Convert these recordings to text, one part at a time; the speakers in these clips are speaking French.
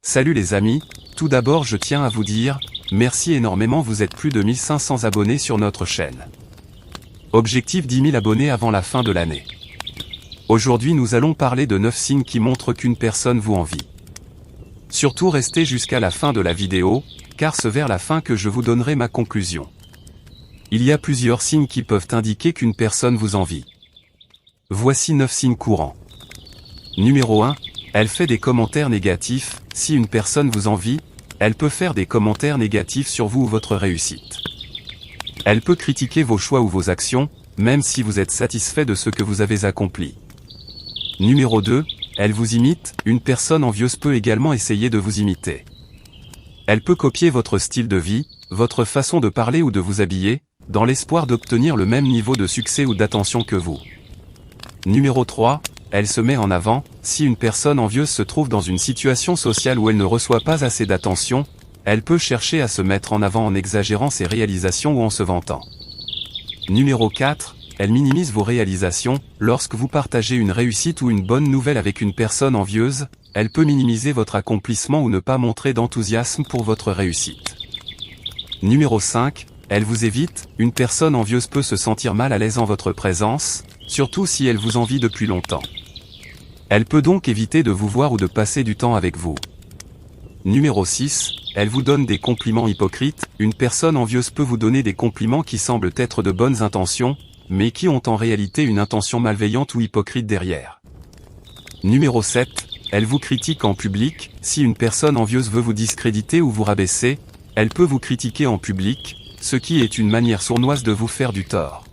Salut les amis, tout d'abord je tiens à vous dire, merci énormément, vous êtes plus de 1500 abonnés sur notre chaîne. Objectif 10 000 abonnés avant la fin de l'année. Aujourd'hui nous allons parler de 9 signes qui montrent qu'une personne vous envie. Surtout restez jusqu'à la fin de la vidéo, car c'est vers la fin que je vous donnerai ma conclusion. Il y a plusieurs signes qui peuvent indiquer qu'une personne vous envie. Voici 9 signes courants. Numéro 1. Elle fait des commentaires négatifs. Si une personne vous envie, elle peut faire des commentaires négatifs sur vous ou votre réussite. Elle peut critiquer vos choix ou vos actions, même si vous êtes satisfait de ce que vous avez accompli. Numéro 2. Elle vous imite. Une personne envieuse peut également essayer de vous imiter. Elle peut copier votre style de vie, votre façon de parler ou de vous habiller, dans l'espoir d'obtenir le même niveau de succès ou d'attention que vous. Numéro 3. Elle se met en avant. Si une personne envieuse se trouve dans une situation sociale où elle ne reçoit pas assez d'attention, elle peut chercher à se mettre en avant en exagérant ses réalisations ou en se vantant. Numéro 4. Elle minimise vos réalisations. Lorsque vous partagez une réussite ou une bonne nouvelle avec une personne envieuse, elle peut minimiser votre accomplissement ou ne pas montrer d'enthousiasme pour votre réussite. Numéro 5. Elle vous évite. Une personne envieuse peut se sentir mal à l'aise en votre présence, surtout si elle vous envie depuis longtemps. Elle peut donc éviter de vous voir ou de passer du temps avec vous. Numéro 6. Elle vous donne des compliments hypocrites. Une personne envieuse peut vous donner des compliments qui semblent être de bonnes intentions, mais qui ont en réalité une intention malveillante ou hypocrite derrière. Numéro 7. Elle vous critique en public. Si une personne envieuse veut vous discréditer ou vous rabaisser, elle peut vous critiquer en public, ce qui est une manière sournoise de vous faire du tort.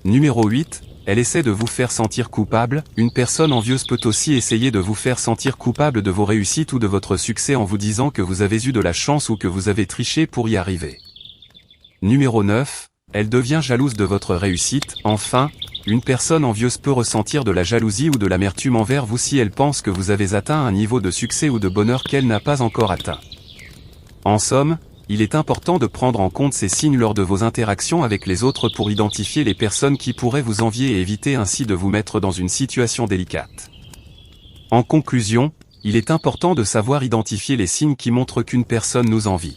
Numéro 8. Elle essaie de vous faire sentir coupable. Une personne envieuse peut aussi essayer de vous faire sentir coupable de vos réussites ou de votre succès en vous disant que vous avez eu de la chance ou que vous avez triché pour y arriver. Numéro 9. Elle devient jalouse de votre réussite. Enfin, une personne envieuse peut ressentir de la jalousie ou de l'amertume envers vous si elle pense que vous avez atteint un niveau de succès ou de bonheur qu'elle n'a pas encore atteint. En somme, il est important de prendre en compte ces signes lors de vos interactions avec les autres pour identifier les personnes qui pourraient vous envier et éviter ainsi de vous mettre dans une situation délicate. En conclusion, il est important de savoir identifier les signes qui montrent qu'une personne nous envie.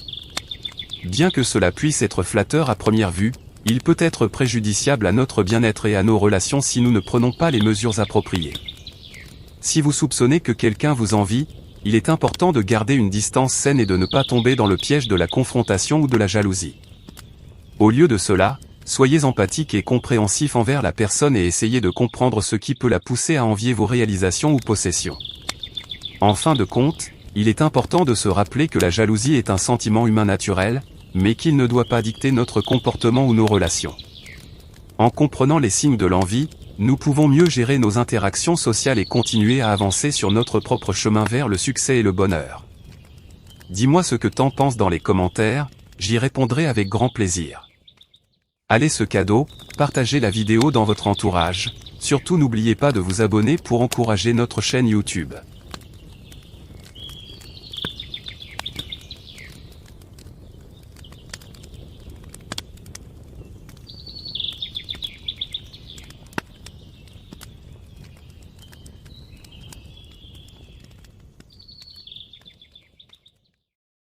Bien que cela puisse être flatteur à première vue, il peut être préjudiciable à notre bien-être et à nos relations si nous ne prenons pas les mesures appropriées. Si vous soupçonnez que quelqu'un vous envie, il est important de garder une distance saine et de ne pas tomber dans le piège de la confrontation ou de la jalousie. Au lieu de cela, soyez empathique et compréhensif envers la personne et essayez de comprendre ce qui peut la pousser à envier vos réalisations ou possessions. En fin de compte, il est important de se rappeler que la jalousie est un sentiment humain naturel, mais qu'il ne doit pas dicter notre comportement ou nos relations. En comprenant les signes de l'envie, nous pouvons mieux gérer nos interactions sociales et continuer à avancer sur notre propre chemin vers le succès et le bonheur. Dis-moi ce que t'en penses dans les commentaires, j'y répondrai avec grand plaisir. Allez ce cadeau, partagez la vidéo dans votre entourage, surtout n'oubliez pas de vous abonner pour encourager notre chaîne YouTube.